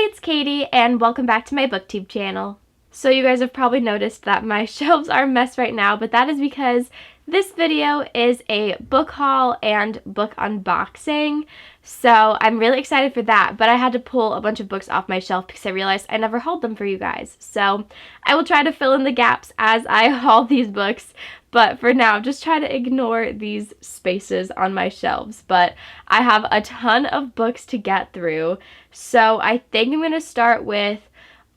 it's Katie, and welcome back to my booktube channel. So you guys have probably noticed that my shelves are a mess right now, but that is because this video is a book haul and book unboxing. So I'm really excited for that, but I had to pull a bunch of books off my shelf because I realized I never hauled them for you guys. So I will try to fill in the gaps as I haul these books, but for now, just try to ignore these spaces on my shelves. But I have a ton of books to get through, so I think I'm going to start with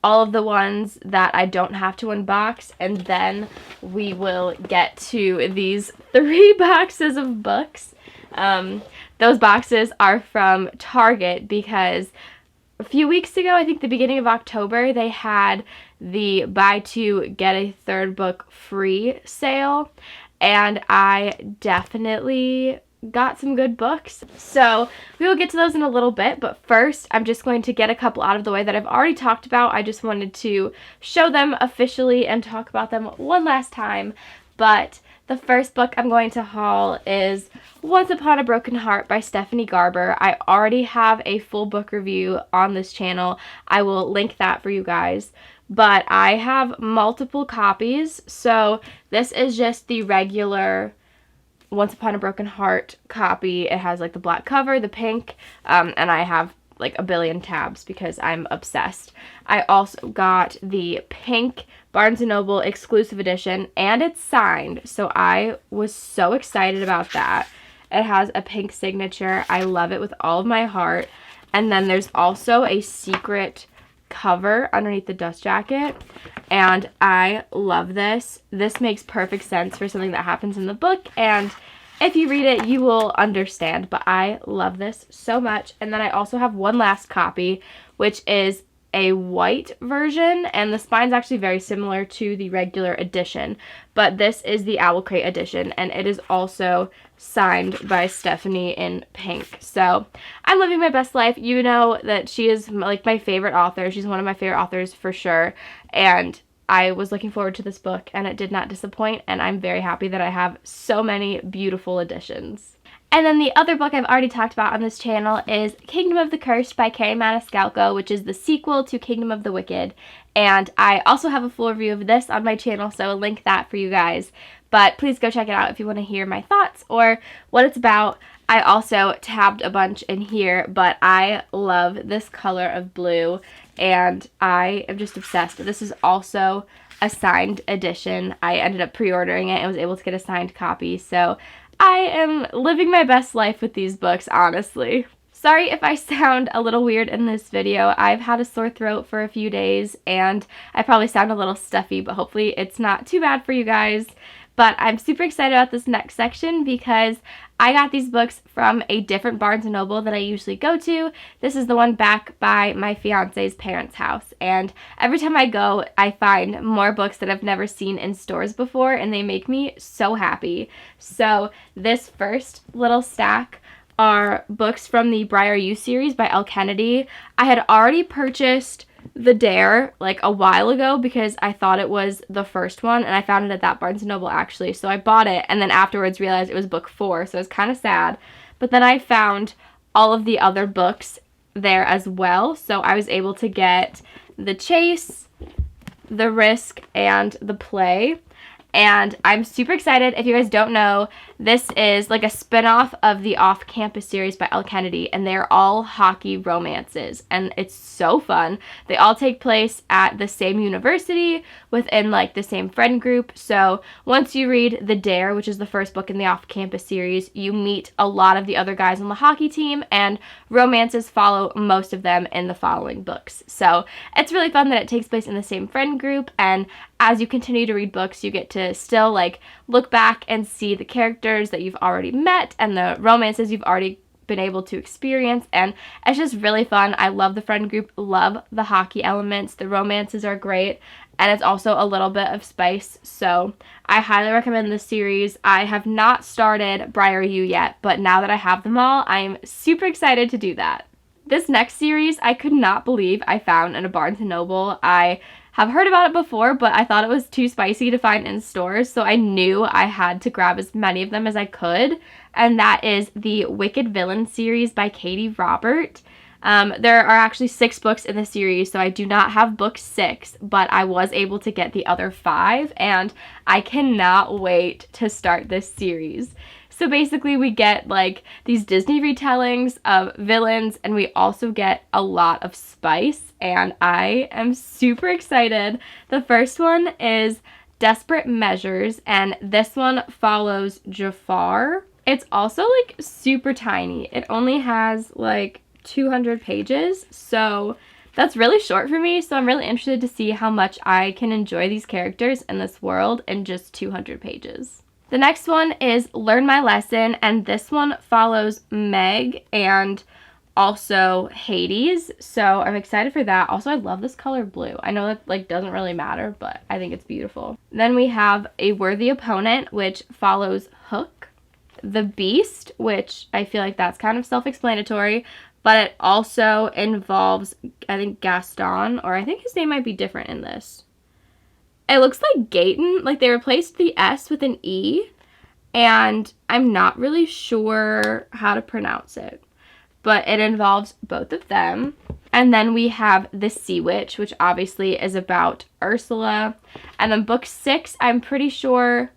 all of the ones that I don't have to unbox, and then we will get to these 3 boxes of books. Those boxes are from Target because a few weeks ago, I think the beginning of October, they had the buy 2 get a 3rd book free sale, and I definitely got some good books. So we will get to those in a little bit, but first I'm just going to get a couple out of the way that I've already talked about. I just wanted to show them officially and talk about them one last time. But the first book I'm going to haul is Once Upon a Broken Heart by Stephanie Garber. I already have a full book review on this channel. I will link that for you guys. But I have multiple copies, so this is just the regular Once Upon a Broken Heart copy. It has like the black cover, the pink, and I have like a billion tabs because I'm obsessed. I also got the pink Barnes & Noble exclusive edition, and it's signed, so I was so excited about that. It has a pink signature. I love it with all of my heart. And then there's also a secret cover underneath the dust jacket, and I love this. This makes perfect sense for something that happens in the book, and if you read it, you will understand, but I love this so much. And then I also have one last copy, which is a white version, and the spine's actually very similar to the regular edition, but this is the Owl Crate edition, and it is also signed by Stephanie in pink. So I'm living my best life. You know that she is like my favorite author. She's one of my favorite authors for sure, and I was looking forward to this book, and it did not disappoint, and I'm very happy that I have so many beautiful editions. And then the other book I've already talked about on this channel is Kingdom of the Cursed by Carrie Maniscalco, which is the sequel to Kingdom of the Wicked. And I also have a full review of this on my channel, so I'll link that for you guys. But please go check it out if you want to hear my thoughts or what it's about. I also tabbed a bunch in here, but I love this color of blue, and I am just obsessed. This is also a signed edition. I ended up pre-ordering it and was able to get a signed copy, so I am living my best life with these books, honestly. Sorry if I sound a little weird in this video. I've had a sore throat for a few days, and I probably sound a little stuffy, but hopefully it's not too bad for you guys. But I'm super excited about this next section because I got these books from a different Barnes & Noble that I usually go to. This is the one back by my fiance's parents' house, and every time I go, I find more books that I've never seen in stores before, and they make me so happy. So this first little stack are books from the Briar U series by Elle Kennedy. I had already purchased The Dare like a while ago because I thought it was the first one, and I found it at that Barnes & Noble actually, so I bought it and then afterwards realized it was book 4, so it was kind of sad. But then I found all of the other books there as well, so I was able to get The Chase, The Risk, and The Play. And I'm super excited. If you guys don't know, this is like a spin-off of the Off-Campus series by Elle Kennedy, and they're all hockey romances, and it's so fun. They all take place at the same university within like the same friend group. So once you read The Dare, which is the first book in the Off-Campus series, you meet a lot of the other guys on the hockey team, and romances follow most of them in the following books. So it's really fun that it takes place in the same friend group, and as you continue to read books, you get to still like look back and see the characters that you've already met and the romances you've already been able to experience, and it's just really fun. I love the friend group, love the hockey elements, the romances are great, and it's also a little bit of spice, so I highly recommend this series. I have not started Briar U yet, but now that I have them all, I'm super excited to do that. This next series I could not believe I found in a Barnes & Noble. I have heard about it before, but I thought it was too spicy to find in stores, so I knew I had to grab as many of them as I could, and that is the Wicked Villain series by Katie Robert. There are actually 6 books in the series, so I do not have book 6, but I was able to get the other 5, and I cannot wait to start this series. So basically we get like these Disney retellings of villains, and we also get a lot of spice, and I am super excited. The first one is Desperate Measures, and this one follows Jafar. It's also like super tiny. It only has like 200 pages, so that's really short for me, so I'm really interested to see how much I can enjoy these characters in this world in just 200 pages. The next one is Learn My Lesson, and this one follows Meg and also Hades, so I'm excited for that. Also, I love this color blue. I know that like doesn't really matter, but I think it's beautiful. Then we have A Worthy Opponent, which follows Hook. The Beast, which I feel like that's kind of self-explanatory, but it also involves, I think, Gaston, or I think his name might be different in this. It looks like Gaten, like they replaced the S with an E, and I'm not really sure how to pronounce it, but it involves both of them. And then we have The Sea Witch, which obviously is about Ursula. And then book 6, I'm pretty sure,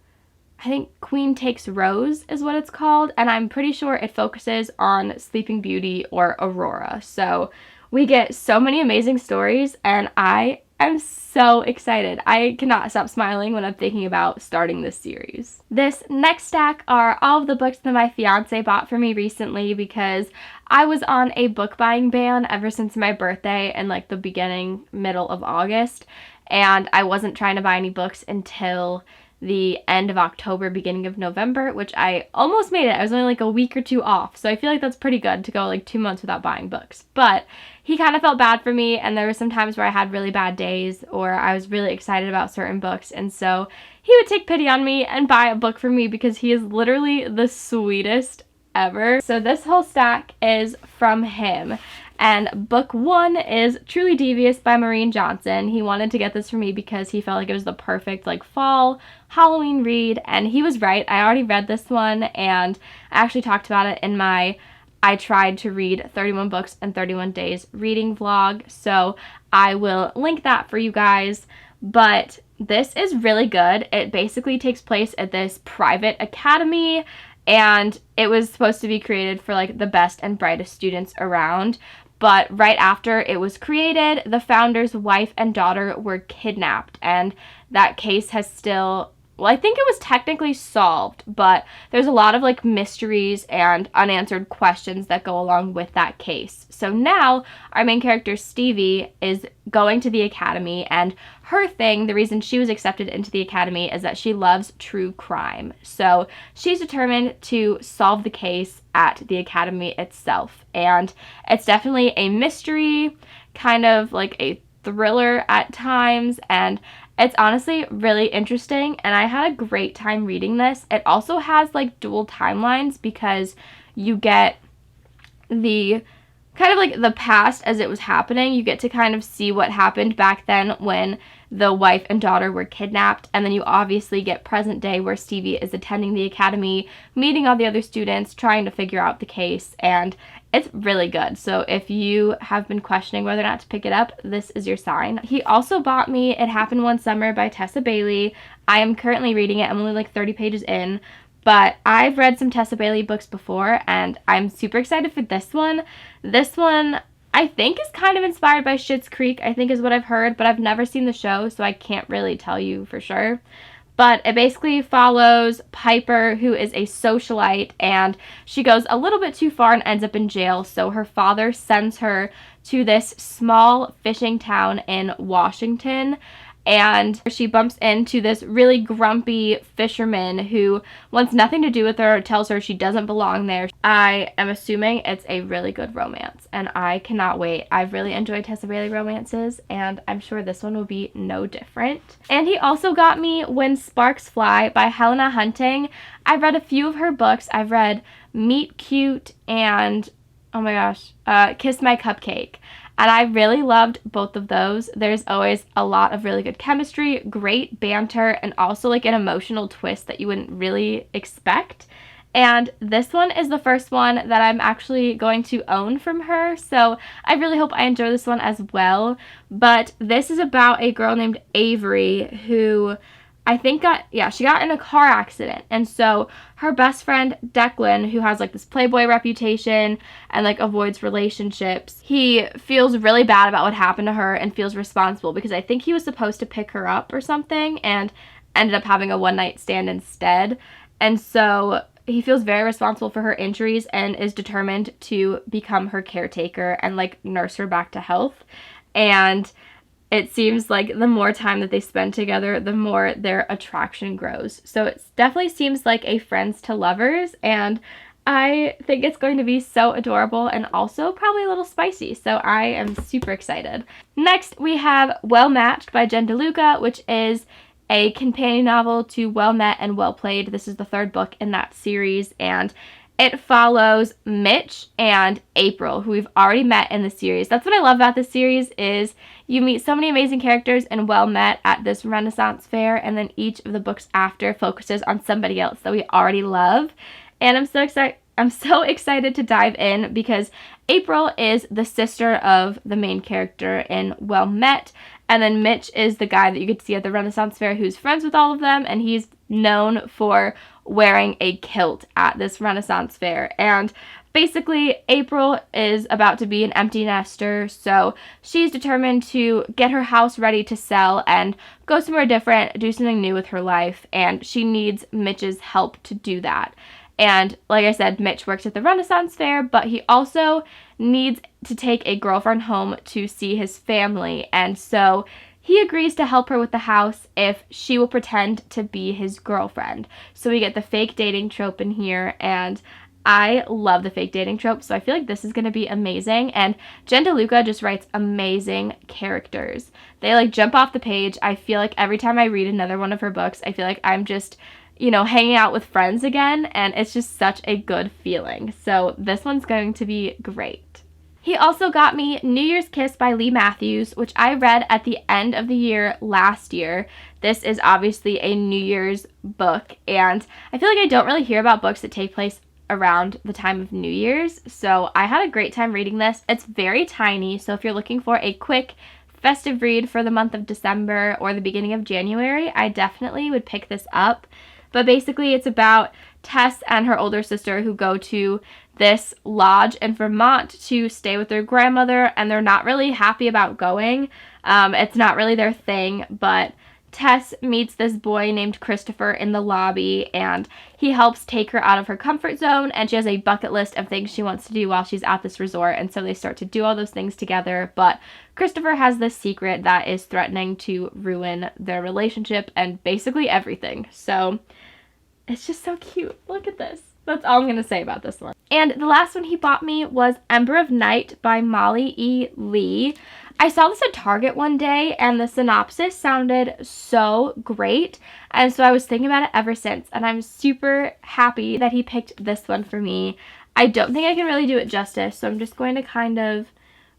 I think Queen Takes Rose is what it's called, and I'm pretty sure it focuses on Sleeping Beauty or Aurora. So we get so many amazing stories, and I'm so excited. I cannot stop smiling when I'm thinking about starting this series. This next stack are all of the books that my fiance bought for me recently, because I was on a book buying ban ever since my birthday in like the middle of August, and I wasn't trying to buy any books until the end of October, beginning of November, which I almost made it. I was only like a week or 2 off, so I feel like that's pretty good to go like 2 months without buying books. But he kind of felt bad for me, and there were some times where I had really bad days or I was really excited about certain books, and so he would take pity on me and buy a book for me because he is literally the sweetest ever. So this whole stack is from him. And book 1 is Truly Devious by Maureen Johnson. He wanted to get this for me because he felt like it was the perfect like fall Halloween read, and he was right. I already read this one, and I actually talked about it in my I tried to read 31 books in 31 days reading vlog, so I will link that for you guys. But this is really good. It basically takes place at this private academy, and it was supposed to be created for like the best and brightest students around. But right after it was created, the founder's wife and daughter were kidnapped, and that case has still, well, I think it was technically solved, but there's a lot of like mysteries and unanswered questions that go along with that case. So now our main character Stevie is going to the academy, and her thing, the reason she was accepted into the academy, is that she loves true crime. So she's determined to solve the case at the academy itself, and it's definitely a mystery, kind of like a thriller at times, and it's honestly really interesting, and I had a great time reading this. It also has like dual timelines because you get the kind of like the past as it was happening. You get to kind of see what happened back then when the wife and daughter were kidnapped, and then you obviously get present day where Stevie is attending the academy, meeting all the other students, trying to figure out the case, and it's really good. So if you have been questioning whether or not to pick it up, this is your sign. He also bought me It Happened One Summer by Tessa Bailey. I am currently reading it. I'm only like 30 pages in, but I've read some Tessa Bailey books before, and I'm super excited for this one. This one I think is kind of inspired by Schitt's Creek, I think is what I've heard, but I've never seen the show, so I can't really tell you for sure. But it basically follows Piper, who is a socialite, and she goes a little bit too far and ends up in jail, so her father sends her to this small fishing town in Washington, and she bumps into this really grumpy fisherman who wants nothing to do with her, tells her she doesn't belong there. I am assuming it's a really good romance, and I cannot wait. I've really enjoyed Tessa Bailey romances, and I'm sure this one will be no different. And he also got me When Sparks Fly by Helena Hunting. I've read a few of her books. I've read Meet Cute and, oh my gosh, Kiss My Cupcake. And I really loved both of those. There's always a lot of really good chemistry, great banter, and also like an emotional twist that you wouldn't really expect. And this one is the first one that I'm actually going to own from her, so I really hope I enjoy this one as well. But this is about a girl named Avery who I think she got in a car accident. And so her best friend Declan, who has like this playboy reputation and like avoids relationships, he feels really bad about what happened to her and feels responsible because I think he was supposed to pick her up or something and ended up having a one-night stand instead. And so he feels very responsible for her injuries and is determined to become her caretaker and like nurse her back to health. And it seems like the more time that they spend together, the more their attraction grows. So it definitely seems like a friends to lovers, and I think it's going to be so adorable and also probably a little spicy. So I am super excited. Next, we have Well Matched by Jen DeLuca, which is a companion novel to Well Met and Well Played. This is the third book in that series, and it follows Mitch and April, who we've already met in the series. That's what I love about this series is you meet so many amazing characters in Well Met at this Renaissance fair, and then each of the books after focuses on somebody else that we already love. And I'm so excited to dive in because April is the sister of the main character in Well Met, and then Mitch is the guy that you get to see at the Renaissance fair who's friends with all of them, and he's known for wearing a kilt at this Renaissance fair. And basically, April is about to be an empty nester, so she's determined to get her house ready to sell and go somewhere different, do something new with her life, and she needs Mitch's help to do that. And like I said, Mitch works at the Renaissance fair, but he also needs to take a girlfriend home to see his family, and so he agrees to help her with the house if she will pretend to be his girlfriend. So we get the fake dating trope in here, and I love the fake dating trope, so I feel like this is going to be amazing. And Jen DeLuca just writes amazing characters. They like jump off the page. I feel like every time I read another one of her books, I feel like I'm just, hanging out with friends again, and it's just such a good feeling. So this one's going to be great. He also got me New Year's Kiss by Lee Matthews, which I read at the end of the year last year. This is obviously a New Year's book, and I feel like I don't really hear about books that take place around the time of New Year's, so I had a great time reading this. It's very tiny, so if you're looking for a quick festive read for the month of December or the beginning of January, I definitely would pick this up. But basically, it's about Tess and her older sister who go to this lodge in Vermont to stay with their grandmother, and they're not really happy about going. It's not really their thing, but Tess meets this boy named Christopher in the lobby, and he helps take her out of her comfort zone, and she has a bucket list of things she wants to do while she's at this resort, and so they start to do all those things together. But Christopher has this secret that is threatening to ruin their relationship and basically everything. So it's just so cute. Look at this. That's all I'm going to say about this one. And the last one he bought me was Ember of Night by Molly E. Lee. I saw this at Target one day, and the synopsis sounded so great, and so I was thinking about it ever since, and I'm super happy that he picked this one for me. I don't think I can really do it justice, so I'm just going to kind of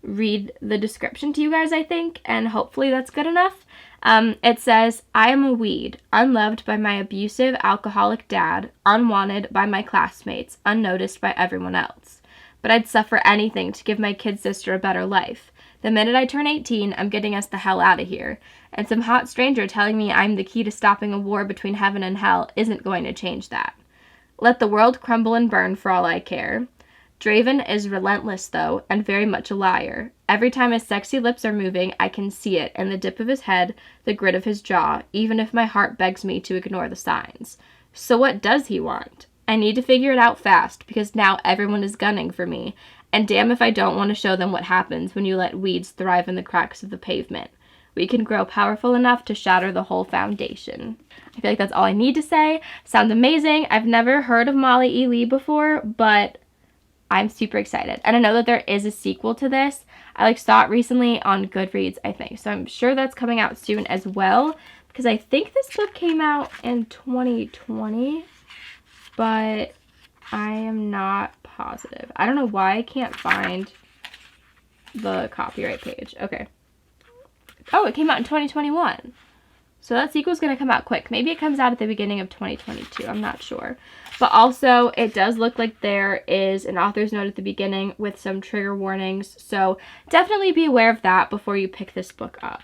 read the description to you guys, I think, and hopefully that's good enough. It says, I am a weed, unloved by my abusive alcoholic dad, unwanted by my classmates, unnoticed by everyone else. But I'd suffer anything to give my kid sister a better life. The minute I turn 18, I'm getting us the hell out of here. And some hot stranger telling me I'm the key to stopping a war between heaven and hell isn't going to change that. Let the world crumble and burn for all I care. Draven is relentless, though, and very much a liar. Every time his sexy lips are moving, I can see it in the dip of his head, the grit of his jaw, even if my heart begs me to ignore the signs. So what does he want? I need to figure it out fast, because now everyone is gunning for me, and damn if I don't want to show them what happens when you let weeds thrive in the cracks of the pavement. We can grow powerful enough to shatter the whole foundation. I feel like that's all I need to say. Sounds amazing. I've never heard of Molly E. Lee before, but I'm super excited. And I know that there is a sequel to this. I saw it recently on Goodreads, I think. So I'm sure that's coming out soon as well, because I think this book came out in 2020, but I am not positive. I don't know why I can't find the copyright page. Okay. Oh, it came out in 2021. So that sequel's going to come out quick. Maybe it comes out at the beginning of 2022. I'm not sure. But also, it does look like there is an author's note at the beginning with some trigger warnings. So definitely be aware of that before you pick this book up.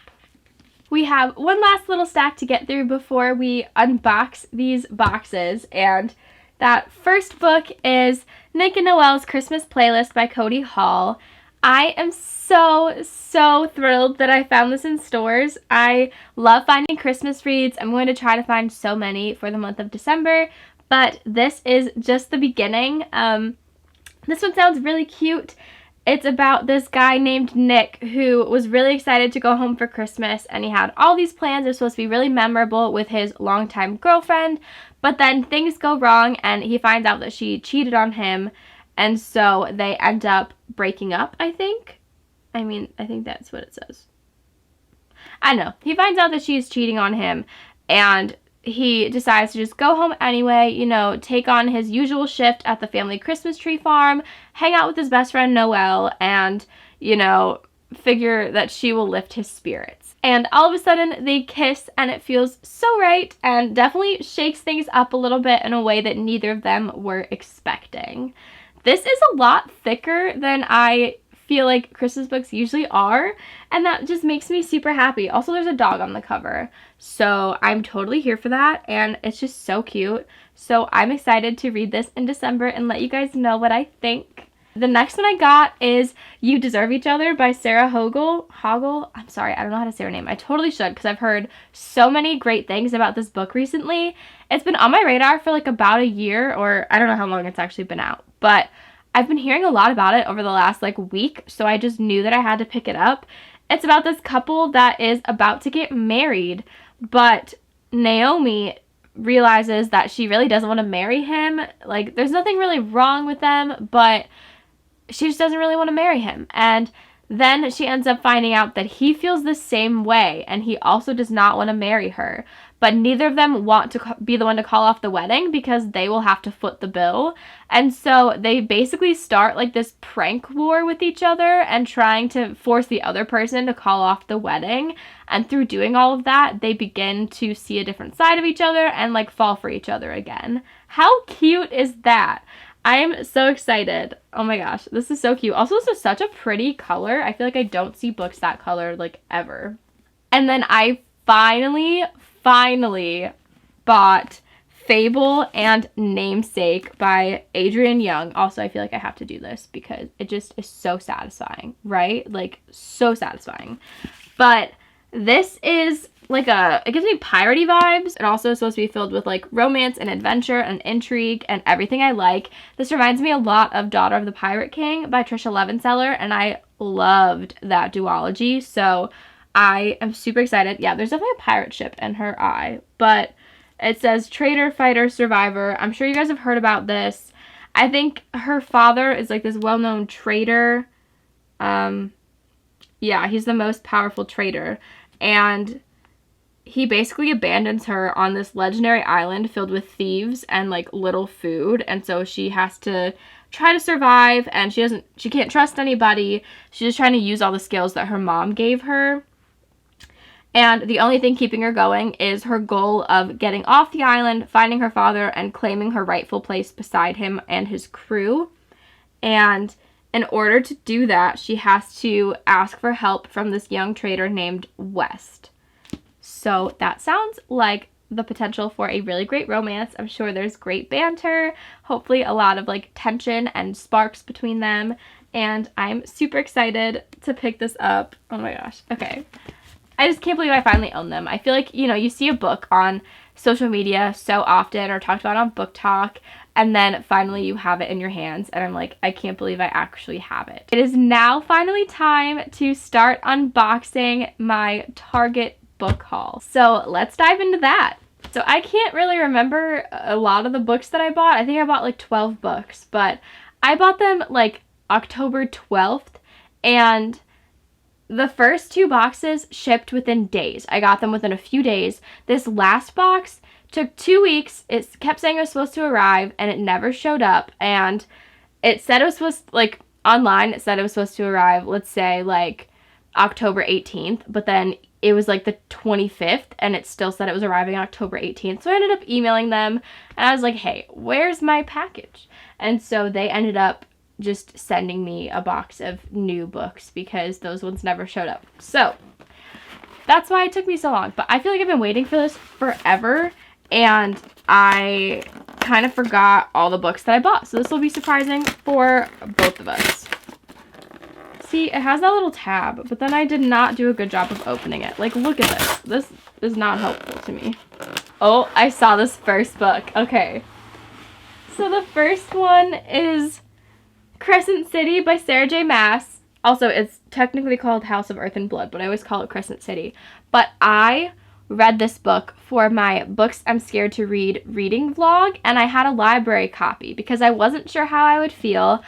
We have one last little stack to get through before we unbox these boxes. And that first book is Nick and Noelle's Christmas Playlist by Cody Hall. I am so thrilled that I found this in stores. I love finding Christmas reads. I'm going to try to find so many for the month of December, but this is just the beginning. This one sounds really cute. It's about this guy named Nick who was really excited to go home for Christmas, and he had all these plans. It was supposed to be really memorable with his longtime girlfriend, but then things go wrong and he finds out that she cheated on him, and so they end up breaking up, I think. I think that's what it says. I don't know. He finds out that she's cheating on him, and he decides to just go home anyway, you know, take on his usual shift at the family Christmas tree farm, hang out with his best friend Noelle, and, you know, figure that she will lift his spirits. And all of a sudden they kiss, and it feels so right, and definitely shakes things up a little bit in a way that neither of them were expecting. This is a lot thicker than I feel like Christmas books usually are, and that just makes me super happy. Also, there's a dog on the cover, so I'm totally here for that, and it's just so cute. So I'm excited to read this in December and let you guys know what I think. The next one I got is You Deserve Each Other by Sarah Hoggle. I'm sorry, I don't know how to say her name. I totally should, because I've heard so many great things about this book recently. It's been on my radar for like about a year, or I don't know how long it's actually been out, but I've been hearing a lot about it over the last like week, so I just knew that I had to pick it up. It's about this couple that is about to get married, but Naomi realizes that she really doesn't want to marry him. Like, there's nothing really wrong with them, but she just doesn't really want to marry him. And then she ends up finding out that he feels the same way, and he also does not want to marry her. But neither of them want to be the one to call off the wedding because they will have to foot the bill. And so they basically start like this prank war with each other and trying to force the other person to call off the wedding. And through doing all of that, they begin to see a different side of each other and like fall for each other again. How cute is that? I'm so excited. Oh my gosh, this is so cute. Also, this is such a pretty color. I feel like I don't see books that color like ever. And then I finally bought Fable and Namesake by Adrienne Young. Also, I feel like I have to do this because it just is so satisfying, right? Like, so satisfying. But this is like it gives me piratey vibes. It also is supposed to be filled with like romance and adventure and intrigue and everything I like. This reminds me a lot of Daughter of the Pirate King by Trisha Levenseller, and I loved that duology, so I am super excited. Yeah, there's definitely a pirate ship in her eye, but it says traitor, fighter, survivor. I'm sure you guys have heard about this. I think her father is like this well-known traitor. Yeah, he's the most powerful traitor, and he basically abandons her on this legendary island filled with thieves and like little food, and so she has to try to survive, and she can't trust anybody. She's just trying to use all the skills that her mom gave her. And the only thing keeping her going is her goal of getting off the island, finding her father, and claiming her rightful place beside him and his crew. And in order to do that, she has to ask for help from this young trader named West. So that sounds like the potential for a really great romance. I'm sure there's great banter, hopefully a lot of like tension and sparks between them. And I'm super excited to pick this up. Oh my gosh. Okay. I just can't believe I finally own them. I feel like, you know, you see a book on social media so often or talked about on Book Talk, and then finally you have it in your hands, and I'm like, I can't believe I actually have it. It is now finally time to start unboxing my Target book haul. So let's dive into that. So I can't really remember a lot of the books that I bought. I think I bought like 12 books, but I bought them like October 12th, and the first 2 boxes shipped within days. I got them within a few days. This last box took 2 weeks. It kept saying it was supposed to arrive, and it never showed up. And it said it was supposed, like, online, it said it was supposed to arrive, let's say, like, October 18th, but then it was like the 25th and it still said it was arriving October 18th. So I ended up emailing them and I was like, hey, where's my package? And so they ended up just sending me a box of new books because those ones never showed up. So that's why it took me so long. But I feel like I've been waiting for this forever and I kind of forgot all the books that I bought. So this will be surprising for both of us. See, it has that little tab, but then I did not do a good job of opening it. Like, look at this. This is not helpful to me. Oh, I saw this first book. Okay. So the first one is Crescent City by Sarah J. Maas. Also, it's technically called House of Earth and Blood, but I always call it Crescent City. But I read this book for my Books I'm Scared to Read reading vlog, and I had a library copy because I wasn't sure how I would feel.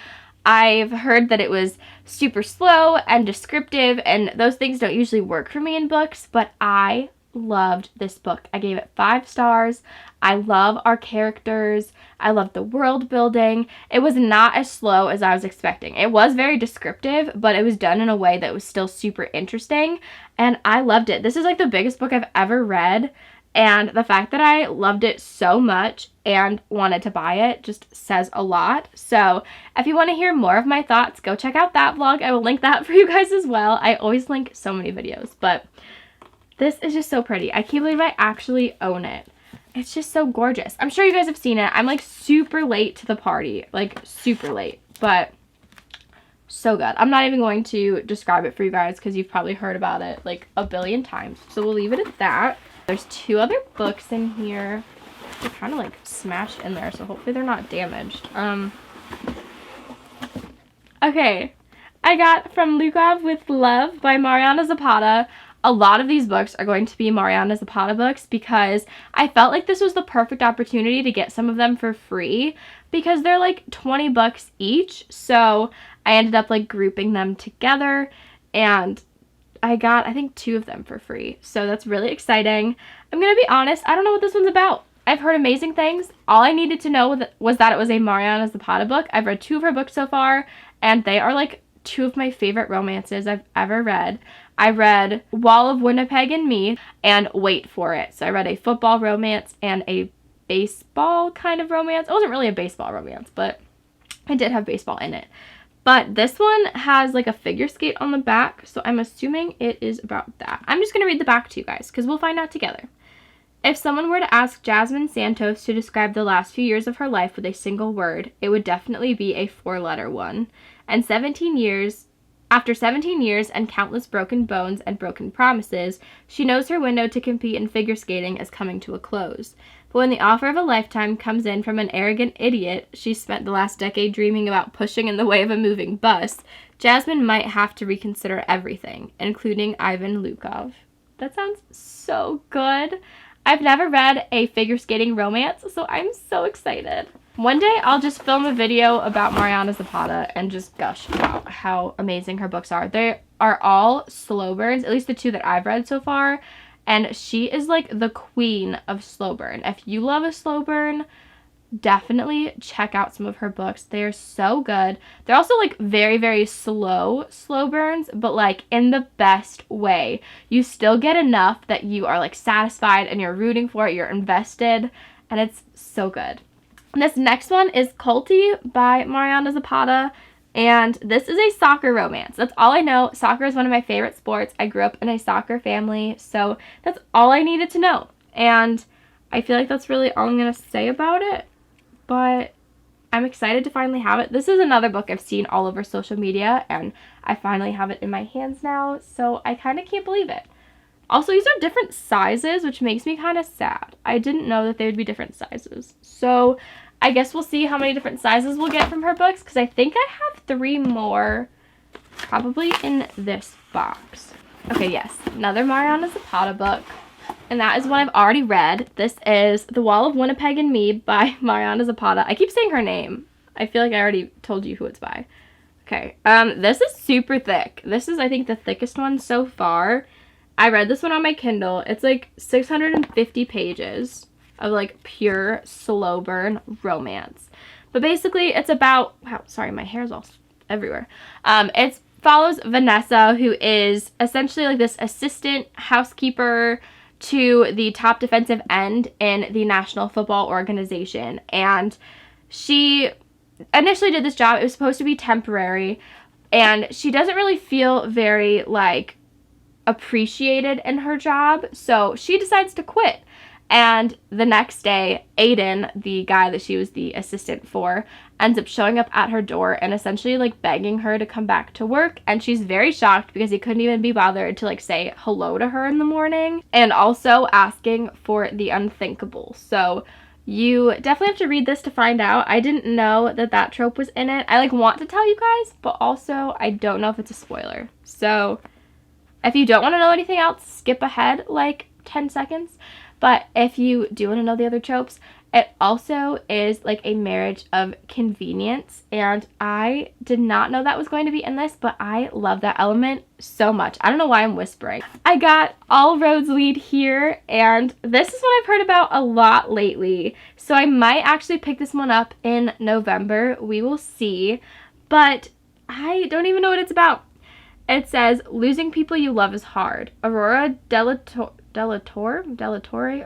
I've heard that it was super slow and descriptive, and those things don't usually work for me in books, but I loved this book. I gave it 5 stars. I love our characters. I love the world building. It was not as slow as I was expecting. It was very descriptive, but it was done in a way that was still super interesting, and I loved it. This is like the biggest book I've ever read, and the fact that I loved it so much and wanted to buy it just says a lot. So if you want to hear more of my thoughts, go check out that vlog. I will link that for you guys as well. I always link so many videos, but this is just so pretty. I can't believe I actually own it. It's just so gorgeous. I'm sure you guys have seen it. I'm like super late to the party, like super late, but so good. I'm not even going to describe it for you guys because you've probably heard about it like a billion times. So we'll leave it at that. There's 2 other books in here. They're kind of like smashed in there, so hopefully they're not damaged. Okay. I got From Lukkov with Love by Mariana Zapata. A lot of these books are going to be Mariana Zapata books because I felt like this was the perfect opportunity to get some of them for free because they're like 20 bucks each. So I ended up like grouping them together and I got, I think, 2 of them for free. So that's really exciting. I'm going to be honest, I don't know what this one's about. I've heard amazing things. All I needed to know was that it was a Mariana Zapata book. I've read 2 of her books so far, and they are like 2 of my favorite romances I've ever read. I read Wall of Winnipeg and Me and Wait for It. So I read a football romance and a baseball kind of romance. It wasn't really a baseball romance, but it did have baseball in it. But this one has like a figure skate on the back, so I'm assuming it is about that. I'm just going to read the back to you guys because we'll find out together. If someone were to ask Jasmine Santos to describe the last few years of her life with a single word, it would definitely be a 4-letter one. And after 17 years and countless broken bones and broken promises, she knows her window to compete in figure skating is coming to a close. But when the offer of a lifetime comes in from an arrogant idiot she's spent the last decade dreaming about pushing in the way of a moving bus, Jasmine might have to reconsider everything, including Ivan Lukkov. That sounds so good. I've never read a figure skating romance, so I'm so excited. One day I'll just film a video about Mariana Zapata and just gush about how amazing her books are. They are all slow burns, at least the 2 that I've read so far, and she is like the queen of slow burn. If you love a slow burn, definitely check out some of her books. They are so good. They're also like very, very slow burns, but like in the best way. You still get enough that you are like satisfied and you're rooting for it, you're invested, and it's so good. This next one is Culti by Mariana Zapata, and this is a soccer romance. That's all I know. Soccer is one of my favorite sports. I grew up in a soccer family, so that's all I needed to know. And I feel like that's really all I'm going to say about it, but I'm excited to finally have it. This is another book I've seen all over social media, and I finally have it in my hands now, so I kind of can't believe it. Also, these are different sizes, which makes me kind of sad. I didn't know that they would be different sizes. So I guess we'll see how many different sizes we'll get from her books, because I think I have 3 more probably in this box. Okay, yes, another Mariana Zapata book, and that is one I've already read. This is The Wall of Winnipeg and Me by Mariana Zapata. I keep saying her name. I feel like I already told you who it's by. Okay, this is super thick. This is, I think, the thickest one so far. I read this one on my Kindle. It's like 650 pages of like pure slow burn romance. But basically it's about, wow, sorry, my hair's all everywhere. It's follows Vanessa, who is essentially like this assistant housekeeper to the top defensive end in the National Football Organization. And she initially did this job. It was supposed to be temporary, and she doesn't really feel very like appreciated in her job, so she decides to quit. And the next day, Aiden, the guy that she was the assistant for, ends up showing up at her door and essentially like begging her to come back to work. And she's very shocked because he couldn't even be bothered to like say hello to her in the morning, and also asking for the unthinkable. So you definitely have to read this to find out. I didn't know that that trope was in it. I like want to tell you guys, but also I don't know if it's a spoiler. So if you don't want to know anything else, skip ahead like 10 seconds. But if you do want to know the other tropes, it also is like a marriage of convenience. And I did not know that was going to be in this, but I love that element so much. I don't know why I'm whispering. I got All Roads Lead here, and this is what I've heard about a lot lately. So I might actually pick this one up in November. We will see. But I don't even know what it's about. It says, losing people you love is hard. Aurora Delatore,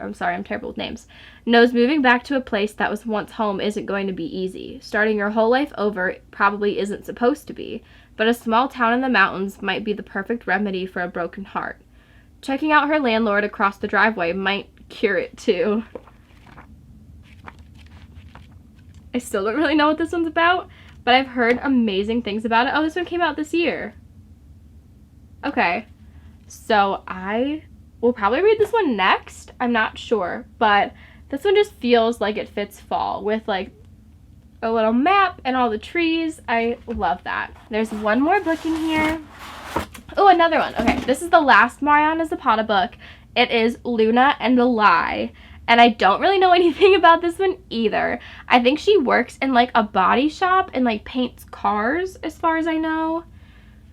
I'm sorry, I'm terrible with names, knows moving back to a place that was once home isn't going to be easy. Starting your whole life over probably isn't supposed to be, but a small town in the mountains might be the perfect remedy for a broken heart. Checking out her landlord across the driveway might cure it too. I still don't really know what this one's about, but I've heard amazing things about it. Oh, this one came out this year. Okay, so I will probably read this one next. I'm not sure, but this one just feels like it fits fall with like a little map and all the trees. I love that. There's one more book in here. Oh, another one. Okay, this is the last Mariana Zapata book. It is Luna and the Lie, and I don't really know anything about this one either. I think she works in like a body shop and like paints cars as far as I know.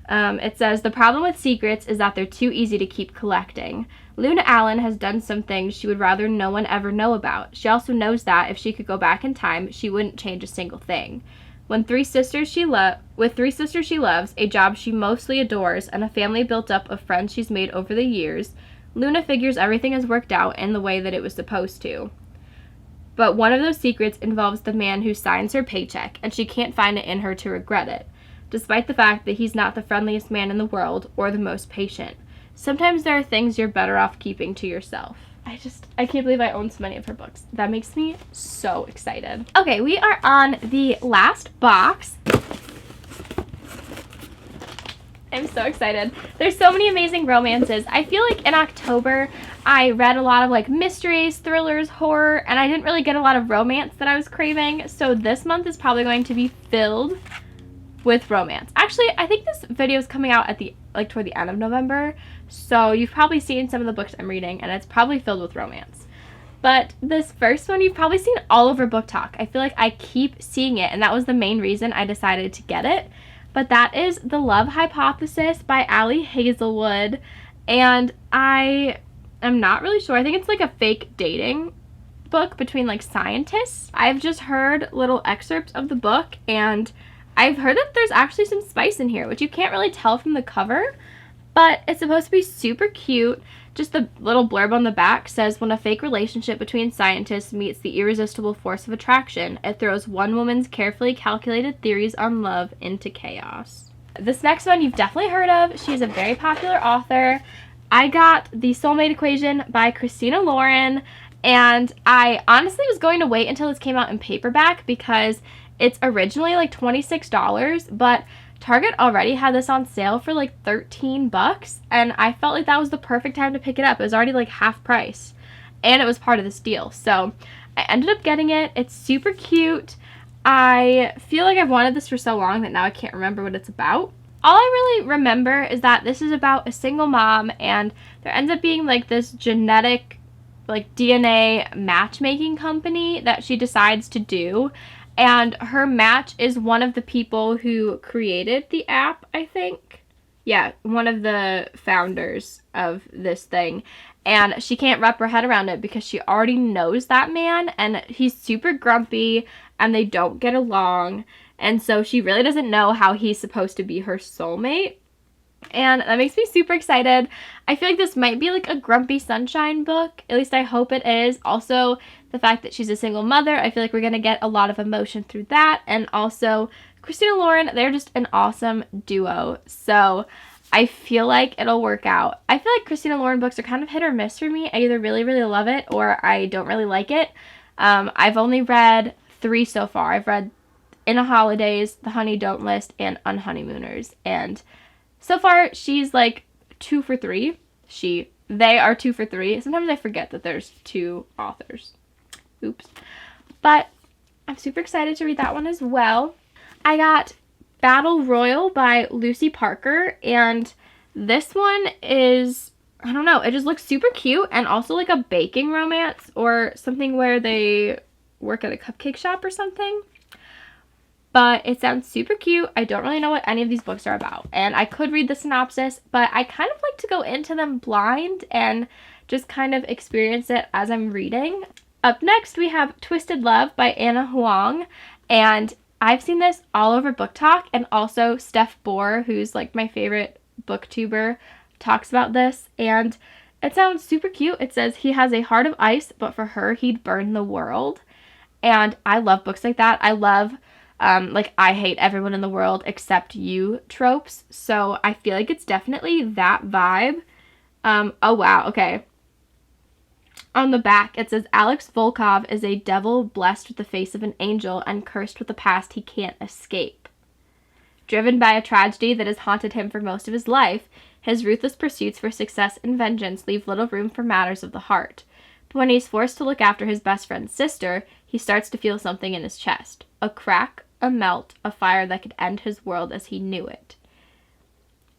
It says, the problem with secrets is that they're too easy to keep collecting. Luna Allen has done some things she would rather no one ever know about. She also knows that if she could go back in time, she wouldn't change a single thing. With three sisters she loves, a job she mostly adores, and a family built up of friends she's made over the years, Luna figures everything has worked out in the way that it was supposed to. But one of those secrets involves the man who signs her paycheck, and she can't find it in her to regret it, despite the fact that he's not the friendliest man in the world or the most patient. Sometimes there are things you're better off keeping to yourself. I can't believe I own so many of her books. That makes me so excited. Okay, we are on the last box. I'm so excited. There's so many amazing romances. I feel like in October, I read a lot of like mysteries, thrillers, horror, and I didn't really get a lot of romance that I was craving. So this month is probably going to be filled with romance. Actually, I think this video is coming out at toward the end of November, so you've probably seen some of the books I'm reading, and it's probably filled with romance. But this first one, you've probably seen all over Book Talk. I feel like I keep seeing it, and that was the main reason I decided to get it. But that is The Love Hypothesis by Ali Hazelwood, and I am not really sure. I think it's like a fake dating book between like scientists. I've just heard little excerpts of the book, and I've heard that there's actually some spice in here, which you can't really tell from the cover, but it's supposed to be super cute. Just the little blurb on the back says, when a fake relationship between scientists meets the irresistible force of attraction, it throws one woman's carefully calculated theories on love into chaos. This next one you've definitely heard of. She's a very popular author. I got The Soulmate Equation by Christina Lauren, and I honestly was going to wait until this came out in paperback because it's originally like $26, but Target already had this on sale for like $13, and I felt like that was the perfect time to pick it up. It was already like half price, and it was part of this deal. So I ended up getting it. It's super cute. I feel like I've wanted this for so long that now I can't remember what it's about. All I really remember is that this is about a single mom, and there ends up being like this genetic, like DNA matchmaking company that she decides to do. And her match is one of the people who created the app, I think. Yeah, one of the founders of this thing. And she can't wrap her head around it because she already knows that man, and he's super grumpy, and they don't get along. And so she really doesn't know how he's supposed to be her soulmate. And that makes me super excited. I feel like this might be like a Grumpy Sunshine book. At least I hope it is. Also, the fact that she's a single mother, I feel like we're going to get a lot of emotion through that. And also, Christina Lauren, they're just an awesome duo. So I feel like it'll work out. I feel like Christina Lauren books are kind of hit or miss for me. I either really, really love it or I don't really like it. I've only read 3 so far. I've read In a Holidays, The Honey Don't List, and Unhoneymooners. And so far, she's like 2 for 3. They are 2 for 3. Sometimes I forget that there's 2 authors. Oops. But I'm super excited to read that one as well. I got Battle Royal by Lucy Parker, and this one is, I don't know, it just looks super cute, and also like a baking romance or something where they work at a cupcake shop or something. But it sounds super cute. I don't really know what any of these books are about. And I could read the synopsis, but I kind of like to go into them blind and just kind of experience it as I'm reading. Up next, we have Twisted Love by Anna Huang. And I've seen this all over Book Talk. And also Steph Bohr, who's like my favorite booktuber, talks about this. And it sounds super cute. It says, he has a heart of ice, but for her, he'd burn the world. And I love books like that. I love like I hate everyone in the world except you tropes. So I feel like it's definitely that vibe. Oh wow, okay. On the back it says Alex Volkov is a devil blessed with the face of an angel and cursed with a past he can't escape. Driven by a tragedy that has haunted him for most of his life, his ruthless pursuits for success and vengeance leave little room for matters of the heart. But when he's forced to look after his best friend's sister, he starts to feel something in his chest. A crack, a melt, a fire that could end his world as he knew it.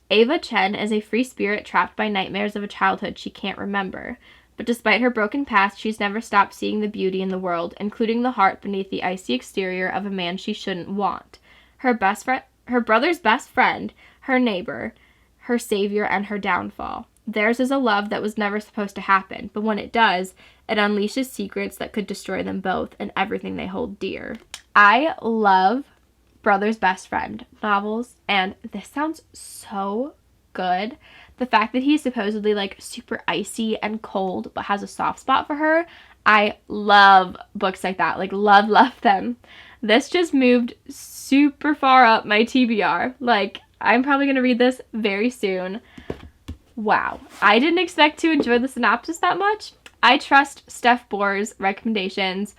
Ava Chen is a free spirit trapped by nightmares of a childhood she can't remember. But despite her broken past, she's never stopped seeing the beauty in the world, including the heart beneath the icy exterior of a man she shouldn't want. Her brother's best friend, her neighbor, her savior, and her downfall. Theirs is a love that was never supposed to happen, but when it does, it unleashes secrets that could destroy them both and everything they hold dear. I love Brother's Best Friend novels, and this sounds so good. The fact that he's supposedly like super icy and cold but has a soft spot for her, I love books like that. Like love them. This just moved super far up my TBR. Like I'm probably going to read this very soon. Wow. I didn't expect to enjoy the synopsis that much. I trust Steph Bohr's recommendations.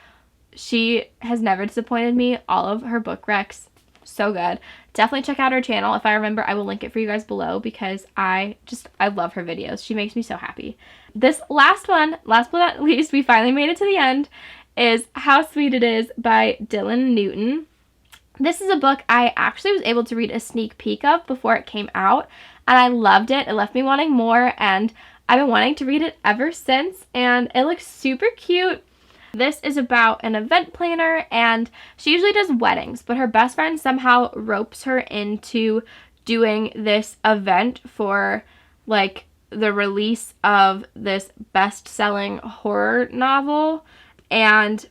She has never disappointed me. All of her book recs, so good. Definitely check out her channel. If I remember, I will link it for you guys below because I love her videos. She makes me so happy. This last one, last but not least, we finally made it to the end, is How Sweet It Is by Dylan Newton. This is a book I actually was able to read a sneak peek of before it came out, and I loved it. It left me wanting more, and I've been wanting to read it ever since, and it looks super cute. This is about an event planner, and she usually does weddings, but her best friend somehow ropes her into doing this event for, like, the release of this best-selling horror novel, and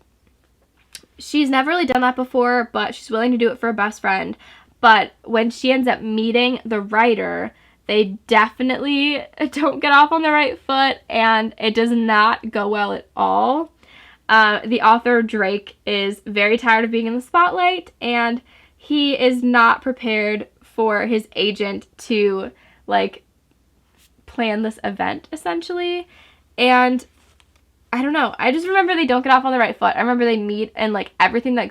she's never really done that before, but she's willing to do it for a best friend. But when she ends up meeting the writer, they definitely don't get off on the right foot, and it does not go well at all. The author, Drake, is very tired of being in the spotlight, and he is not prepared for his agent to, like, plan this event, essentially. And I don't know. I just remember they don't get off on the right foot. I remember they meet, and, like, everything that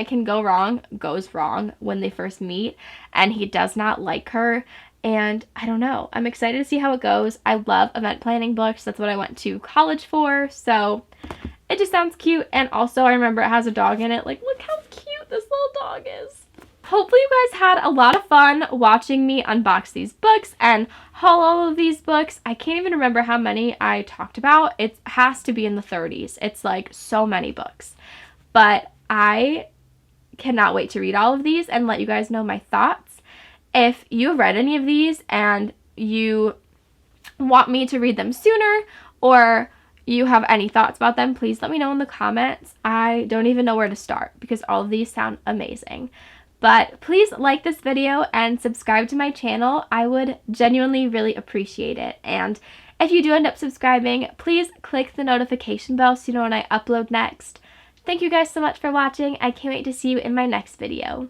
can go wrong goes wrong when they first meet, and he does not like her. And I don't know. I'm excited to see how it goes. I love event planning books. That's what I went to college for, so it just sounds cute. And also I remember it has a dog in it. Like, look how cute this little dog is. Hopefully you guys had a lot of fun watching me unbox these books and haul all of these books. I can't even remember how many I talked about. It has to be in the 30s. It's like so many books. But I cannot wait to read all of these and let you guys know my thoughts. If you've read any of these and you want me to read them sooner, or you have any thoughts about them, please let me know in the comments. I don't even know where to start because all of these sound amazing. But please like this video and subscribe to my channel. I would genuinely really appreciate it. And if you do end up subscribing, please click the notification bell so you know when I upload next. Thank you guys so much for watching. I can't wait to see you in my next video.